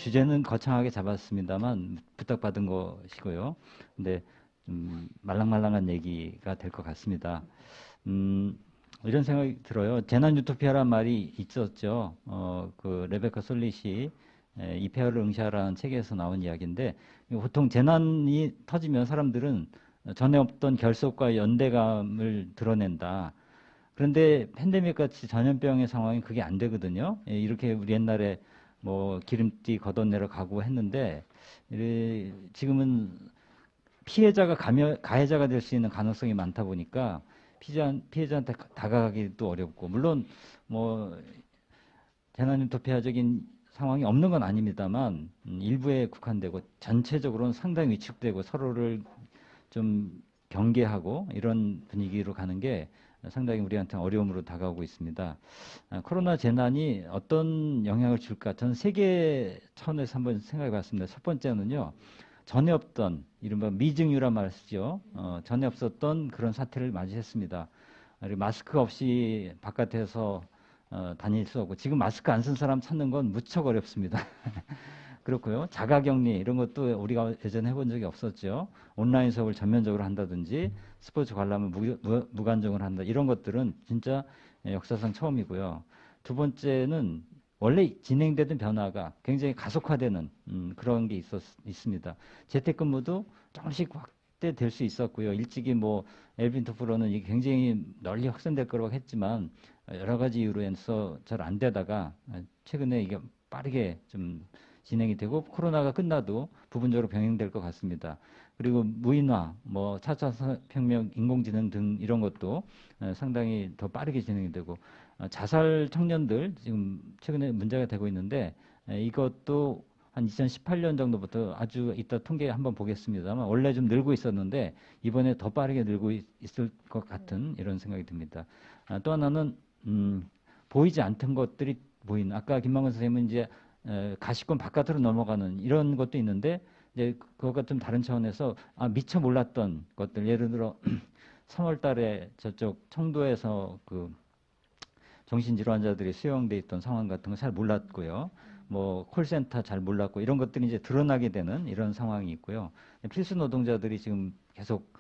주제는 거창하게 잡았습니다만 부탁받은 것이고요. 근데 말랑말랑한 얘기가 될 것 같습니다. 이런 생각이 들어요. 재난 유토피아란 말이 있었죠. 그 레베카 솔릿이 이 폐허를 응시하라는 책에서 나온 이야기인데, 보통 재난이 터지면 사람들은 전에 없던 결속과 연대감을 드러낸다. 그런데 팬데믹 같이 전염병의 상황이 그게 안 되거든요. 이렇게 우리 옛날에 뭐 기름띠 걷어내러 가고 했는데, 지금은 피해자가 가해자가 될 수 있는 가능성이 많다 보니까 피해자한테 다가가기도 어렵고, 물론 뭐 재난 유토피아적인 상황이 없는 건 아닙니다만 일부에 국한되고 전체적으로는 상당히 위축되고 서로를 좀 경계하고 이런 분위기로 가는 게 상당히 우리한테 어려움으로 다가오고 있습니다. 코로나 재난이 어떤 영향을 줄까? 저는 세 개 차원에서 한번 생각해 봤습니다. 첫 번째는요, 전에 없던 이른바 미증유란 말을 쓰죠. 전에 없었던 그런 사태를 맞이했습니다. 그리고 마스크 없이 바깥에서 다닐 수 없고, 지금 마스크 안 쓴 사람 찾는 건 무척 어렵습니다. 그렇고요. 자가격리 이런 것도 우리가 예전에 해본 적이 없었죠. 온라인 수업을 전면적으로 한다든지 스포츠 관람을 무관중으로 한다. 이런 것들은 진짜 역사상 처음이고요. 두 번째는 원래 진행되던 변화가 굉장히 가속화되는 그런 게 있습니다. 재택근무도 조금씩 확대될 수 있었고요. 일찍이 뭐 엘빈 토프로는 이게 굉장히 널리 확산될 거라고 했지만 여러 가지 이유로 해서 잘 안 되다가 최근에 이게 빠르게 좀 진행이 되고 코로나가 끝나도 부분적으로 병행될 것 같습니다. 그리고 무인화, 뭐 4차 혁명, 인공지능 등 이런 것도 상당히 더 빠르게 진행이 되고, 자살 청년들 지금 최근에 문제가 되고 있는데, 이것도 한 2018년 정도부터 아주 이따 통계 한번 보겠습니다만 원래 좀 늘고 있었는데 이번에 더 빠르게 늘고 있을 것 같은 이런 생각이 듭니다. 또 하나는 보이지 않던 것들이 보이는, 아까 김만근 선생님은 이제 가시권 바깥으로 넘어가는 이런 것도 있는데, 이제 그것과 좀 다른 차원에서 미처 몰랐던 것들, 예를 들어 3월 달에 저쪽 청도에서 그 정신질환자들이 수용돼 있던 상황 같은 거 잘 몰랐고요. 뭐 콜센터 잘 몰랐고, 이런 것들이 이제 드러나게 되는 이런 상황이 있고요. 필수 노동자들이 지금 계속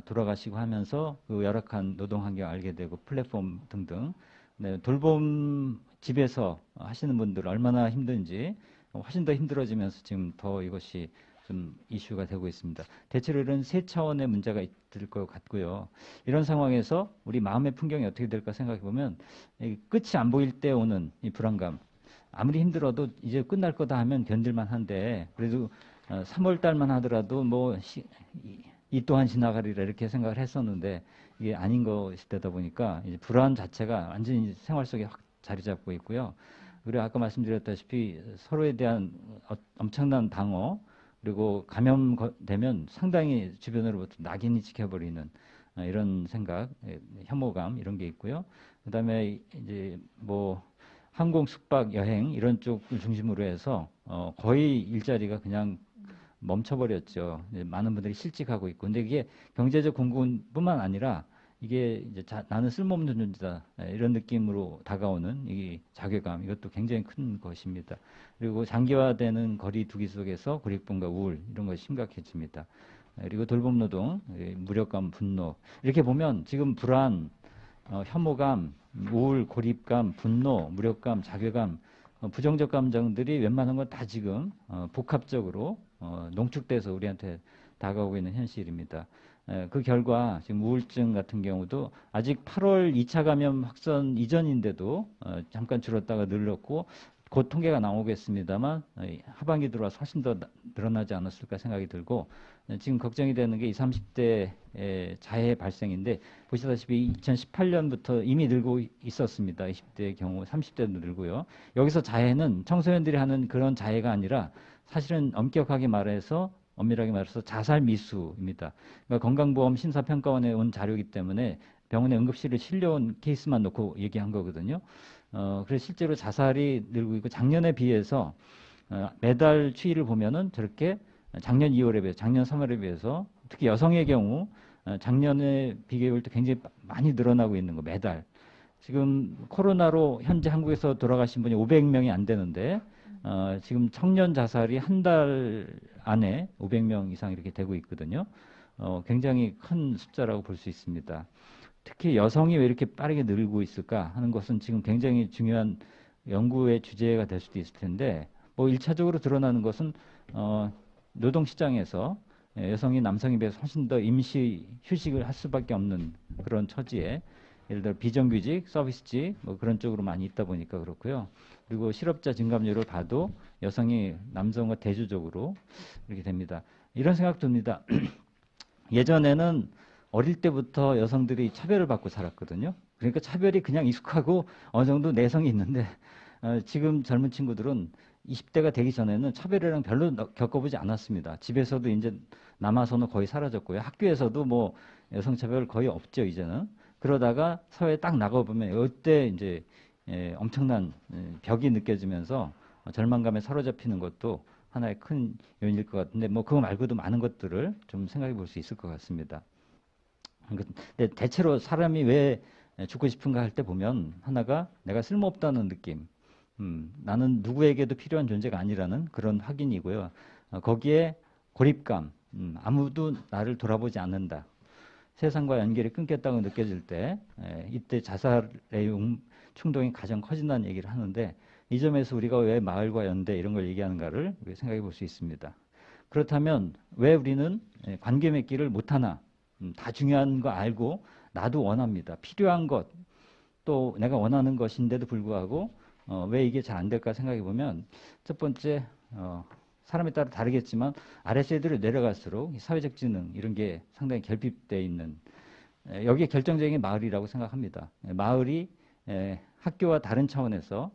돌아가시고 하면서 그 열악한 노동 환경 알게 되고, 플랫폼 등등. 네, 돌봄 집에서 하시는 분들 얼마나 힘든지 훨씬 더 힘들어지면서 지금 더 이것이 좀 이슈가 되고 있습니다. 대체로 이런 세 차원의 문제가 있을 것 같고요. 이런 상황에서 우리 마음의 풍경이 어떻게 될까 생각해 보면, 끝이 안 보일 때 오는 이 불안감, 아무리 힘들어도 이제 끝날 거다 하면 견딜만 한데, 그래도 3월 달만 하더라도 뭐 이 또한 지나가리라 이렇게 생각을 했었는데 이게 아닌 것이 되다 보니까 이제 불안 자체가 완전히 생활 속에 확 자리 잡고 있고요. 그리고 아까 말씀드렸다시피 서로에 대한 엄청난 방어, 그리고 감염되면 상당히 주변으로부터 낙인이 찍혀버리는 이런 생각, 혐오감 이런 게 있고요. 그다음에 이제 뭐 항공, 숙박, 여행 이런 쪽을 중심으로 해서 거의 일자리가 그냥 멈춰버렸죠. 많은 분들이 실직하고 있고, 근데 이게 경제적 공급뿐만 아니라 이게 이제 나는 쓸모없는 존재다 이런 느낌으로 다가오는 이 자괴감, 이것도 굉장히 큰 것입니다. 그리고 장기화되는 거리 두기 속에서 고립감과 우울 이런 것이 심각해집니다. 그리고 돌봄 노동, 무력감, 분노, 이렇게 보면 지금 불안, 혐오감, 우울, 고립감, 분노, 무력감, 자괴감, 부정적 감정들이 웬만한 건 다 지금 복합적으로 농축돼서 우리한테 다가오고 있는 현실입니다. 그 결과 지금 우울증 같은 경우도 아직 8월 2차 감염 확산 이전인데도 잠깐 줄었다가 늘었고, 곧 통계가 나오겠습니다만 하반기 들어와서 훨씬 더 늘어나지 않았을까 생각이 들고, 지금 걱정이 되는 게 20, 30대 자해 발생인데, 보시다시피 2018년부터 이미 늘고 있었습니다. 20대의 경우 30대도 늘고요. 여기서 자해는 청소년들이 하는 그런 자해가 아니라 사실은 엄격하게 말해서, 엄밀하게 말해서 자살 미수입니다. 그러니까 건강보험 심사평가원에 온 자료이기 때문에 병원에 응급실에 실려온 케이스만 놓고 얘기한 거거든요. 그래서 실제로 자살이 늘고 있고, 작년에 비해서 매달 추이를 보면은 저렇게 작년 2월에 비해서, 작년 3월에 비해서 특히 여성의 경우 작년에 비교할 때 굉장히 많이 늘어나고 있는 거, 매달. 지금 코로나로 현재 한국에서 돌아가신 분이 500명이 안 되는데 지금 청년 자살이 한 달 안에 500명 이상 이렇게 되고 있거든요. 굉장히 큰 숫자라고 볼 수 있습니다. 특히 여성이 왜 이렇게 빠르게 늘고 있을까 하는 것은 지금 굉장히 중요한 연구의 주제가 될 수도 있을 텐데, 뭐 1차적으로 드러나는 것은 노동시장에서 여성이 남성에 비해서 훨씬 더 임시 휴식을 할 수밖에 없는 그런 처지에, 예를 들어 비정규직, 서비스직 뭐 그런 쪽으로 많이 있다 보니까 그렇고요. 그리고 실업자 증감률을 봐도 여성이 남성과 대조적으로 이렇게 됩니다. 이런 생각 듭니다. 예전에는 어릴 때부터 여성들이 차별을 받고 자랐거든요. 그러니까 차별이 그냥 익숙하고 어느 정도 내성이 있는데, 지금 젊은 친구들은 20대가 되기 전에는 차별이랑 별로 겪어보지 않았습니다. 집에서도 이제 남아서는 거의 사라졌고요. 학교에서도 뭐 여성차별 거의 없죠, 이제는. 그러다가 사회에 딱 나가보면 이때 이제 엄청난 벽이 느껴지면서 절망감에 사로잡히는 것도 하나의 큰 요인일 것 같은데, 뭐 그거 말고도 많은 것들을 좀 생각해 볼 수 있을 것 같습니다. 근데 대체로 사람이 왜 죽고 싶은가 할 때 보면 하나가 내가 쓸모없다는 느낌, 나는 누구에게도 필요한 존재가 아니라는 그런 확인이고요. 거기에 고립감, 아무도 나를 돌아보지 않는다. 세상과 연결이 끊겼다고 느껴질 때, 이때 자살의 충동이 가장 커진다는 얘기를 하는데, 이 점에서 우리가 왜 마을과 연대 이런 걸 얘기하는가를 생각해 볼 수 있습니다. 그렇다면 왜 우리는 관계 맺기를 못하나? 다 중요한 거 알고 나도 원합니다. 필요한 것, 또 내가 원하는 것인데도 불구하고 왜 이게 잘 안 될까 생각해 보면, 첫 번째 사람에 따라 다르겠지만 아래세대로 내려갈수록 사회적 지능 이런 게 상당히 결핍되어 있는, 여기에 결정적인 게 마을이라고 생각합니다. 마을이 학교와 다른 차원에서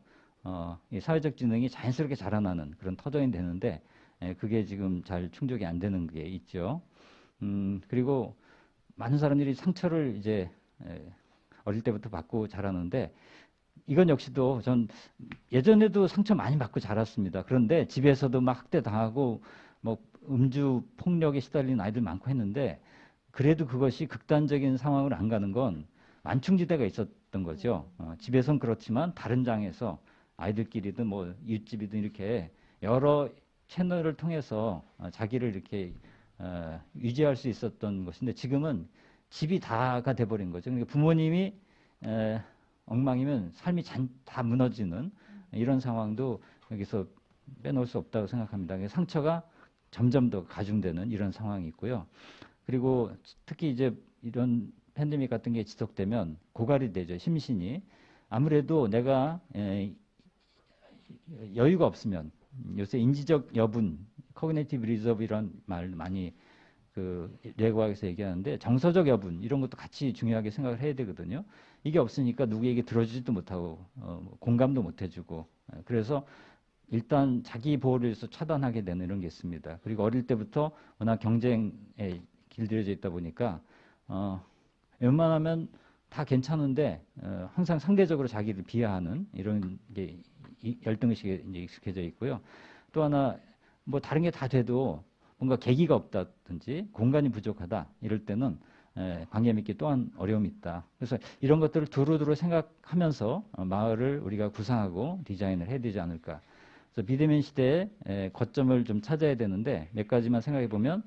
이 사회적 지능이 자연스럽게 자라나는 그런 터전이 되는데, 그게 지금 잘 충족이 안 되는 게 있죠. 그리고 많은 사람들이 상처를 이제 어릴 때부터 받고 자라는데, 이건 역시도 전 예전에도 상처 많이 받고 자랐습니다. 그런데 집에서도 막 학대 당하고 뭐 음주 폭력에 시달리는 아이들 많고 했는데, 그래도 그것이 극단적인 상황으로 안 가는 건 만충지대가 있었던 거죠. 집에선 그렇지만 다른 장에서 아이들끼리든 뭐 이웃집이든 이렇게 여러 채널을 통해서 자기를 이렇게 유지할 수 있었던 것인데, 지금은 집이 다가 돼버린 거죠. 그러니까 부모님이 엉망이면 삶이 다 무너지는 이런 상황도 여기서 빼놓을 수 없다고 생각합니다. 상처가 점점 더 가중되는 이런 상황이 있고요. 그리고 특히 이제 이런 팬데믹 같은 게 지속되면 고갈이 되죠, 심신이. 아무래도 내가 여유가 없으면, 요새 인지적 여분, 커그니티브 리저브 이런 말 많이 그 뇌과학에서 얘기하는데, 정서적 여분 이런 것도 같이 중요하게 생각을 해야 되거든요. 이게 없으니까 누구에게 들어주지도 못하고 공감도 못 해주고, 그래서 일단 자기 보호를 위해서 차단하게 되는 이런 게 있습니다. 그리고 어릴 때부터 워낙 경쟁에 길들여져 있다 보니까 웬만하면 다 괜찮은데 항상 상대적으로 자기를 비하하는 이런 게 열등의식에 이제 익숙해져 있고요. 또 하나, 뭐 다른 게 다 돼도 뭔가 계기가 없다든지 공간이 부족하다 이럴 때는 관계 맺기 또한 어려움이 있다. 그래서 이런 것들을 두루두루 생각하면서 마을을 우리가 구상하고 디자인을 해야 되지 않을까. 그래서 비대면 시대에 거점을 좀 찾아야 되는데, 몇 가지만 생각해 보면,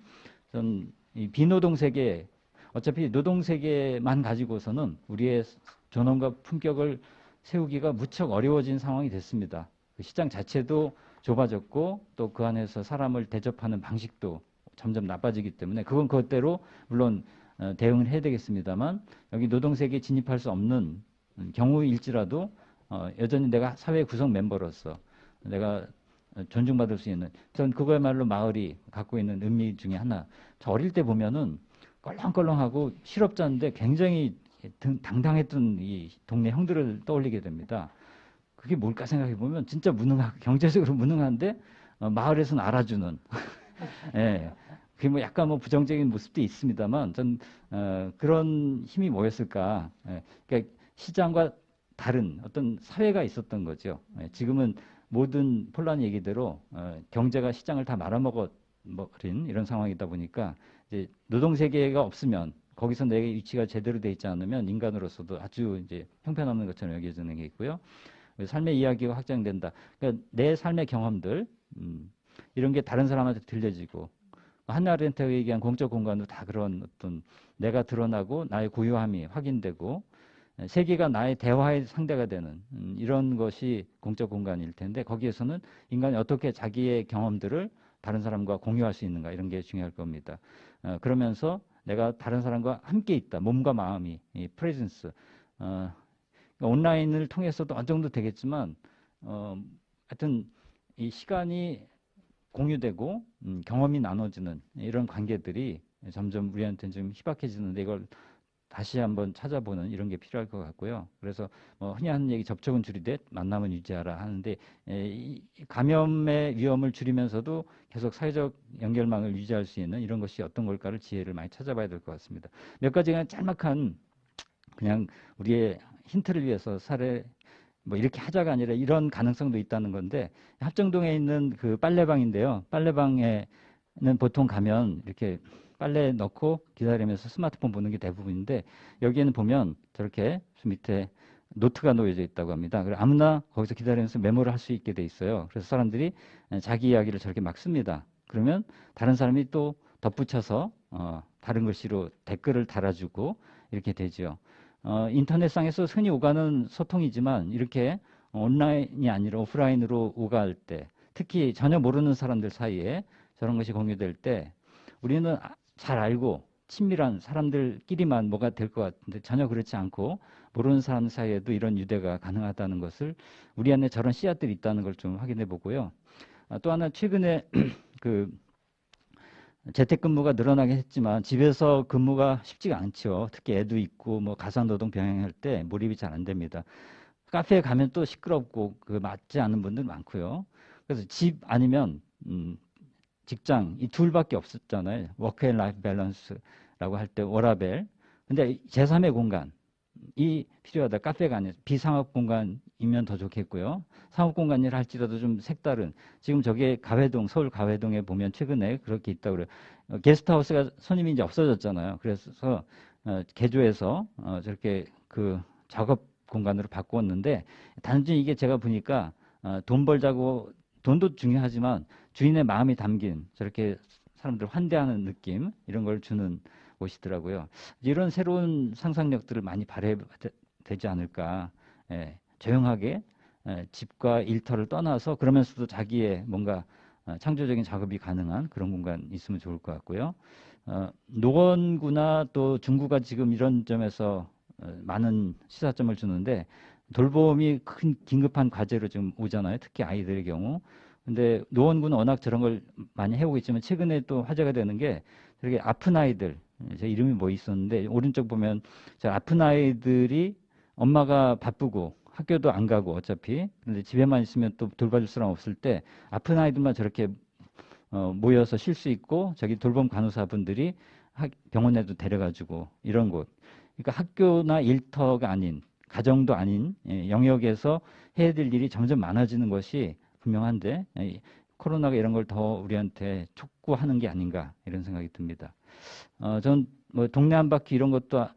전 이 비노동 세계, 어차피 노동 세계만 가지고서는 우리의 존엄과 품격을 세우기가 무척 어려워진 상황이 됐습니다. 그 시장 자체도 좁아졌고, 또 그 안에서 사람을 대접하는 방식도 점점 나빠지기 때문에, 그건 그것대로 물론 대응을 해야 되겠습니다만, 여기 노동세계에 진입할 수 없는 경우일지라도 여전히 내가 사회 구성 멤버로서 내가 존중받을 수 있는, 전 그거야말로 마을이 갖고 있는 의미 중에 하나. 저 어릴 때 보면은 껄렁껄렁하고 실업자인데 굉장히 당당했던 이 동네 형들을 떠올리게 됩니다. 그게 뭘까 생각해 보면 진짜 무능하고 경제적으로 무능한데 마을에서는 알아주는 예. 그게 뭐 약간 뭐 부정적인 모습도 있습니다만, 전 그런 힘이 뭐였을까. 그러니까 시장과 다른 어떤 사회가 있었던 거죠. 지금은 모든 폴란 얘기대로 경제가 시장을 다 말아먹어버린 이런 상황이다 보니까, 이제 노동세계가 없으면, 거기서 내 위치가 제대로 돼 있지 않으면 인간으로서도 아주 이제 형편없는 것처럼 여겨지는 게 있고요. 삶의 이야기가 확장된다. 그러니까 내 삶의 경험들 이런 게 다른 사람한테 들려지고 하나 아렌트가 얘기한 공적 공간도 다 그런 어떤 내가 드러나고 나의 고유함이 확인되고 세계가 나의 대화의 상대가 되는 이런 것이 공적 공간일 텐데 거기에서는 인간이 어떻게 자기의 경험들을 다른 사람과 공유할 수 있는가 이런 게 중요할 겁니다. 그러면서 내가 다른 사람과 함께 있다. 몸과 마음이 이 프레젠스. 온라인을 통해서도 어느 정도 되겠지만 하여튼 이 시간이 공유되고 경험이 나눠지는 이런 관계들이 점점 우리한테는 좀 희박해지는데 이걸 다시 한번 찾아보는 이런 게 필요할 것 같고요. 그래서 흔히 하는 얘기 접촉은 줄이되 만남은 유지하라 하는데 이 감염의 위험을 줄이면서도 계속 사회적 연결망을 유지할 수 있는 이런 것이 어떤 걸까를 지혜를 많이 찾아봐야 될 것 같습니다. 몇 가지 그냥 짤막한 그냥 우리의 힌트를 위해서 사례 뭐 이렇게 하자가 아니라 이런 가능성도 있다는 건데 합정동에 있는 그 빨래방인데요. 빨래방에는 보통 가면 이렇게 빨래 넣고 기다리면서 스마트폰 보는 게 대부분인데 여기에는 보면 저렇게 밑에 노트가 놓여져 있다고 합니다. 그래서 아무나 거기서 기다리면서 메모를 할 수 있게 돼 있어요. 그래서 사람들이 자기 이야기를 저렇게 막 씁니다. 그러면 다른 사람이 또 덧붙여서 다른 글씨로 댓글을 달아주고 이렇게 되죠. 인터넷상에서 흔히 오가는 소통이지만 이렇게 온라인이 아니라 오프라인으로 오갈 때 특히 전혀 모르는 사람들 사이에 저런 것이 공유될 때 우리는 잘 알고 친밀한 사람들끼리만 뭐가 될 것 같은데 전혀 그렇지 않고 모르는 사람 사이에도 이런 유대가 가능하다는 것을 우리 안에 저런 씨앗들이 있다는 걸 좀 확인해 보고요. 또 하나 최근에 그 재택근무가 늘어나긴 했지만 집에서 근무가 쉽지가 않죠. 특히 애도 있고 뭐 가사노동 병행할 때 몰입이 잘 안 됩니다. 카페에 가면 또 시끄럽고 그 맞지 않는 분들 많고요. 그래서 집 아니면 직장 이 둘밖에 없었잖아요. 워크 앤 라이프 밸런스라고 할 때 워라밸. 근데 제3의 공간이 필요하다. 카페가 아니라 비상업 공간이면 더 좋겠고요. 상업 공간이라 할지라도 좀 색다른. 지금 저게 가회동, 서울 가회동에 보면 최근에 그렇게 있다고 그래요. 게스트하우스가 손님이 이제 없어졌잖아요. 그래서 개조해서 저렇게 그 작업 공간으로 바꾸었는데 단순히 이게 제가 보니까 돈 벌자고 돈도 중요하지만 주인의 마음이 담긴 저렇게 사람들 환대하는 느낌 이런 걸 주는 곳이더라고요. 이런 새로운 상상력들을 많이 발휘해야 되지 않을까. 조용하게 집과 일터를 떠나서 그러면서도 자기의 뭔가 창조적인 작업이 가능한 그런 공간 있으면 좋을 것 같고요. 노원구나 또 중구가 지금 이런 점에서 많은 시사점을 주는데 돌봄이 큰 긴급한 과제로 지금 오잖아요. 특히 아이들의 경우. 근데 노원구는 워낙 저런 걸 많이 해오고 있지만 최근에 또 화제가 되는 게 저렇게 아픈 아이들, 제 이름이 뭐 있었는데 오른쪽 보면 저 아픈 아이들이 엄마가 바쁘고 학교도 안 가고 어차피 근데 집에만 있으면 또 돌봐줄 사람 없을 때 아픈 아이들만 저렇게 모여서 쉴 수 있고 저기 돌봄 간호사분들이 병원에도 데려가지고 이런 곳. 그러니까 학교나 일터가 아닌 가정도 아닌 영역에서 해야 될 일이 점점 많아지는 것이 분명한데 코로나가 이런 걸 더 우리한테 촉구하는 게 아닌가 이런 생각이 듭니다. 전 뭐 동네 한 바퀴 이런 것도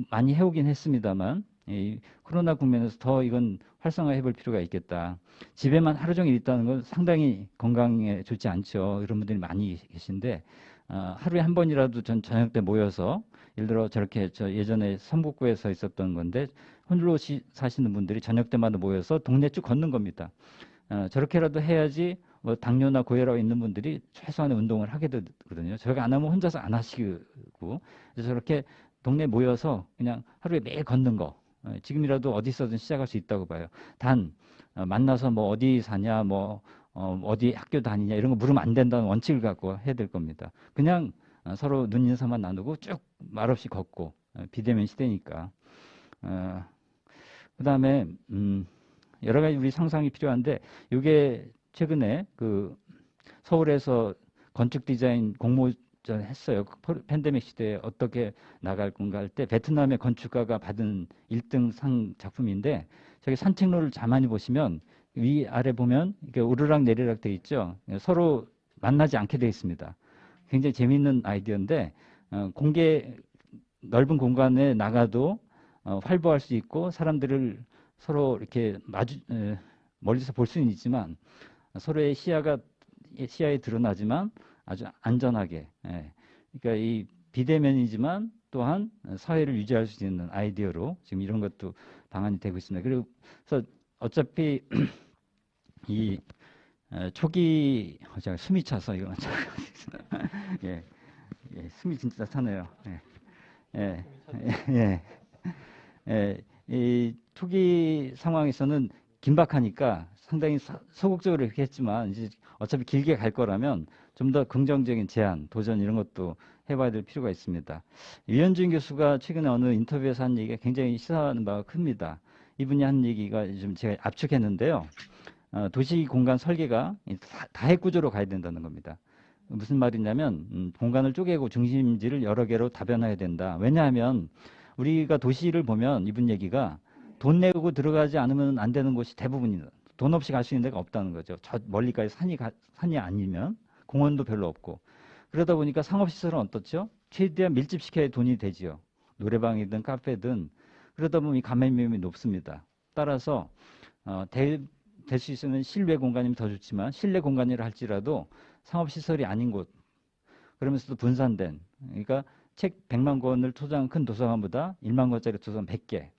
많이 해오긴 했습니다만 이 코로나 국면에서 더 이건 활성화해 볼 필요가 있겠다. 집에만 하루 종일 있다는 건 상당히 건강에 좋지 않죠. 이런 분들이 많이 계신데 하루에 한 번이라도 전 저녁 때 모여서 예를 들어 저렇게 저 예전에 삼국구에서 있었던 건데 홀로 사시는 분들이 저녁 때마다 모여서 동네 쭉 걷는 겁니다. 저렇게라도 해야지 뭐 당뇨나 고혈압 있는 분들이 최소한의 운동을 하게 되거든요. 저렇게 안 하면 혼자서 안 하시고 그래서 저렇게 동네 모여서 그냥 하루에 매일 걷는 거 지금이라도 어디서든 시작할 수 있다고 봐요. 단 만나서 뭐 어디 사냐 뭐 어디 학교 다니냐 이런 거 물으면 안 된다는 원칙을 갖고 해야 될 겁니다. 그냥 서로 눈인사만 나누고 쭉 말없이 걷고 비대면 시대니까 그다음에 여러 가지 우리 상상이 필요한데 이게 최근에 그 서울에서 건축 디자인 공모전 했어요. 팬데믹 시대에 어떻게 나갈 건가 할 때 베트남의 건축가가 받은 1등 상 작품인데 저기 산책로를 가만히 보시면 위아래 보면 이렇게 오르락 내리락 돼 있죠. 서로 만나지 않게 돼 있습니다. 굉장히 재미있는 아이디어인데 공개 넓은 공간에 나가도 활보할 수 있고 사람들을 서로 이렇게 멀리서 볼 수는 있지만 서로의 시야에 드러나지만 아주 안전하게, 그러니까 이 비대면이지만 또한 사회를 유지할 수 있는 아이디어로 지금 이런 것도 방안이 되고 있습니다. 그래서 어차피 이 초기 제가 숨이 차서 이거 예, 숨이 진짜 차네요. 예, 예, 이 초기 상황에서는 긴박하니까 상당히 소극적으로 이렇게 했지만 이제 어차피 길게 갈 거라면 좀 더 긍정적인 제안, 도전 이런 것도 해봐야 될 필요가 있습니다. 유현준 교수가 최근에 어느 인터뷰에서 한 얘기가 굉장히 시사하는 바가 큽니다. 이분이 한 얘기가 좀 제가 압축했는데요. 도시 공간 설계가 다핵 구조로 가야 된다는 겁니다. 무슨 말이냐면 공간을 쪼개고 중심지를 여러 개로 다변화해야 된다. 왜냐하면 우리가 도시를 보면 이분 얘기가 돈 내고 들어가지 않으면 안 되는 곳이 대부분이다. 돈 없이 갈 수 있는 데가 없다는 거죠. 저 멀리까지 산이 아니면 공원도 별로 없고. 그러다 보니까 상업시설은 어떻죠? 최대한 밀집시켜야 돈이 되지요. 노래방이든 카페든. 그러다 보면 이 감염 위험이 높습니다. 따라서 될 수 있으면 실외 공간이면 더 좋지만 실내 공간이라 할지라도 상업시설이 아닌 곳, 그러면서도 분산된, 그러니까 책 100만 권을 소장한 큰 도서관보다 1만 권짜리 도서관 100개,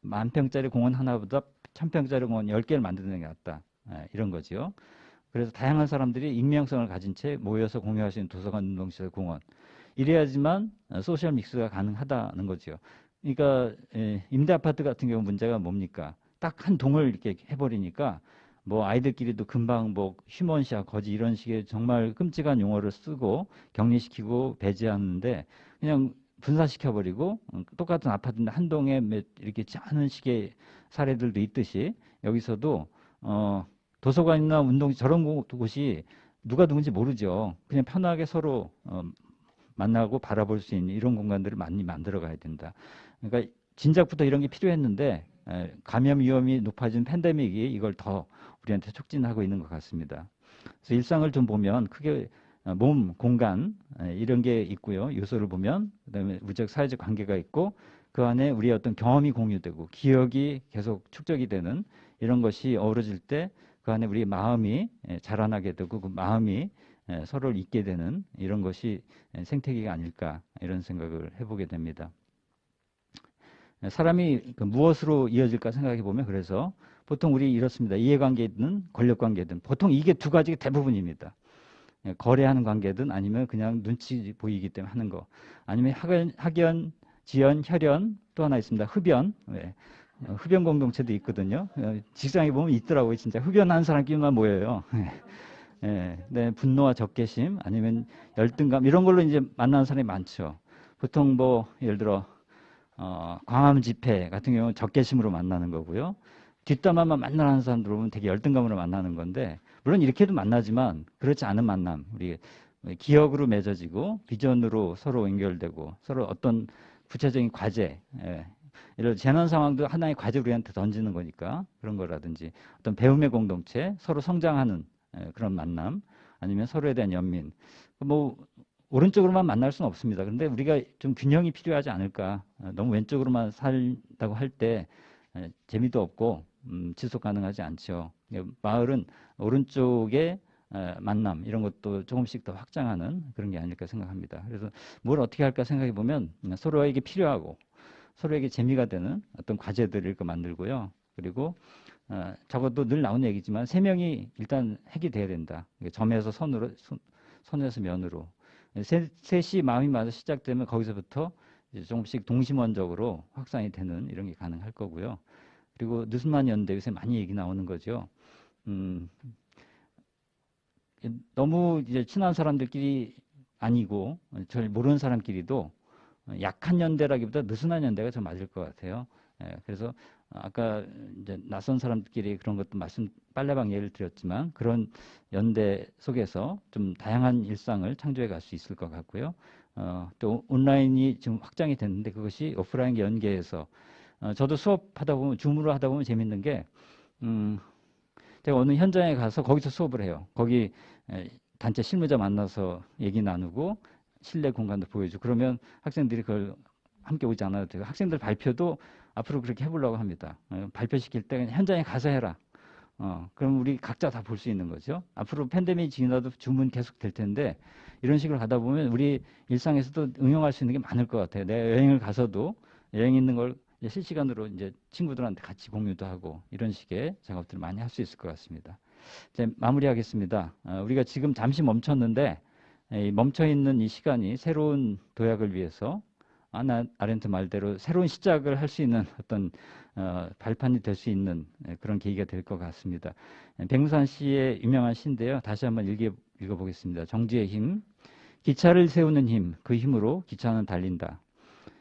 10,000평짜리 공원 하나보다 1,000평짜리 공원 10개를 만드는 게 낫다. 이런 거죠. 그래서 다양한 사람들이 익명성을 가진 채 모여서 공유할 수 있는 도서관, 운동시설, 공원. 이래야지만 소셜 믹스가 가능하다는 거죠. 그러니까 임대 아파트 같은 경우 문제가 뭡니까? 딱 한 동을 이렇게 해버리니까 뭐 아이들끼리도 금방 뭐 휴먼시아, 거지 이런 식의 정말 끔찍한 용어를 쓰고 격리시키고 배제하는데 그냥 분산시켜버리고 똑같은 아파트인데 한 동에 이렇게 하는 식의 사례들도 있듯이 여기서도 도서관이나 운동시 저런 곳이 누가 누군지 모르죠. 그냥 편하게 서로 만나고 바라볼 수 있는 이런 공간들을 많이 만들어 가야 된다. 그러니까 진작부터 이런 게 필요했는데 감염 위험이 높아진 팬데믹이 이걸 더 우리한테 촉진하고 있는 것 같습니다. 그래서 일상을 좀 보면 크게 몸, 공간 이런 게 있고요. 요소를 보면 그다음에 우리적 사회적 관계가 있고 그 안에 우리의 어떤 경험이 공유되고 기억이 계속 축적이 되는 이런 것이 어우러질 때 그 안에 우리의 마음이 자라나게 되고 그 마음이 서로를 잊게 되는 이런 것이 생태계가 아닐까 이런 생각을 해보게 됩니다. 사람이 무엇으로 이어질까 생각해 보면 그래서 보통 우리 이렇습니다. 이해관계든 권력관계든 보통 이게 두 가지가 대부분입니다. 거래하는 관계든 아니면 그냥 눈치 보이기 때문에 하는 거. 아니면 학연, 지연, 혈연 또 하나 있습니다. 흡연. 흡연 공동체도 있거든요. 직장에 보면 있더라고요. 진짜 흡연하는 사람끼리만 모여요. 네, 분노와 적개심 아니면 열등감 이런 걸로 이제 만나는 사람이 많죠. 보통 뭐 예를 들어 광화문 집회 같은 경우는 적개심으로 만나는 거고요. 뒷담화만 만나는 사람들 보면 되게 열등감으로 만나는 건데 물론 이렇게도 만나지만 그렇지 않은 만남 우리 기억으로 맺어지고 비전으로 서로 연결되고 서로 어떤 구체적인 과제 이런 재난 상황도 하나의 과제로 우리한테 던지는 거니까 그런 거라든지 어떤 배움의 공동체 서로 성장하는 그런 만남 아니면 서로에 대한 연민 뭐 오른쪽으로만 만날 수는 없습니다. 그런데 우리가 좀 균형이 필요하지 않을까. 너무 왼쪽으로만 살다고 할 때 재미도 없고 지속 가능하지 않죠. 마을은 오른쪽에 만남 이런 것도 조금씩 더 확장하는 그런 게 아닐까 생각합니다. 그래서 뭘 어떻게 할까 생각해 보면 서로에게 필요하고 서로에게 재미가 되는 어떤 과제들을 만들고요. 그리고 적어도 늘 나오는 얘기지만 세 명이 일단 핵이 돼야 된다. 점에서 선에서 면으로. 셋이 마음이 맞아 시작되면 거기서부터 이제 조금씩 동심원적으로 확산이 되는 이런 게 가능할 거고요. 그리고 느슨만 연대 요새 많이 얘기 나오는 거죠. 너무 이제 친한 사람들끼리 아니고 잘 모르는 사람끼리도 약한 연대라기보다 느슨한 연대가 좀 맞을 것 같아요. 그래서 아까 이제 낯선 사람들끼리 그런 것도 빨래방 예를 드렸지만 그런 연대 속에서 좀 다양한 일상을 창조해 갈 수 있을 것 같고요. 또 온라인이 지금 확장이 됐는데 그것이 오프라인 연계해서 저도 수업하다 보면 줌으로 하다 보면 재밌는 게 제가 어느 현장에 가서 거기서 수업을 해요. 거기 단체 실무자 만나서 얘기 나누고 실내 공간도 보여주고 그러면 학생들이 그걸 함께 오지 않아도 돼요. 학생들 발표도 앞으로 그렇게 해보려고 합니다. 발표시킬 때 그냥 현장에 가서 해라. 그럼 우리 각자 다 볼 수 있는 거죠. 앞으로 팬데믹이 지나도 주문 계속 될 텐데 이런 식으로 가다 보면 우리 일상에서도 응용할 수 있는 게 많을 것 같아요. 내가 여행을 가서도 여행 있는 걸 이제 실시간으로 이제 친구들한테 같이 공유도 하고 이런 식의 작업들을 많이 할 수 있을 것 같습니다. 이제 마무리하겠습니다. 우리가 지금 잠시 멈췄는데 멈춰있는 이 시간이 새로운 도약을 위해서 아나 아렌트 말대로 새로운 시작을 할 수 있는 어떤 발판이 될 수 있는 그런 계기가 될 것 같습니다. 백무산 씨의 유명한 시인데요. 다시 한번 읽어보겠습니다. 정지의 힘. 기차를 세우는 힘, 그 힘으로 기차는 달린다.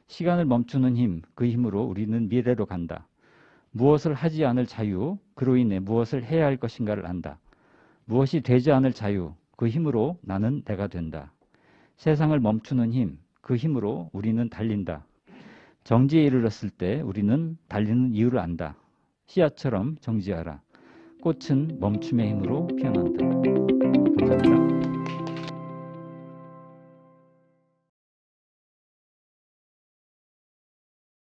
시간을 멈추는 힘, 그 힘으로 우리는 미래로 간다. 무엇을 하지 않을 자유, 그로 인해 무엇을 해야 할 것인가를 안다. 무엇이 되지 않을 자유, 그 힘으로 나는 내가 된다. 세상을 멈추는 힘, 그 힘으로 우리는 달린다. 정지에 이르렀을 때 우리는 달리는 이유를 안다. 씨앗처럼 정지하라. 꽃은 멈춤의 힘으로 피어난다. 감사합니다.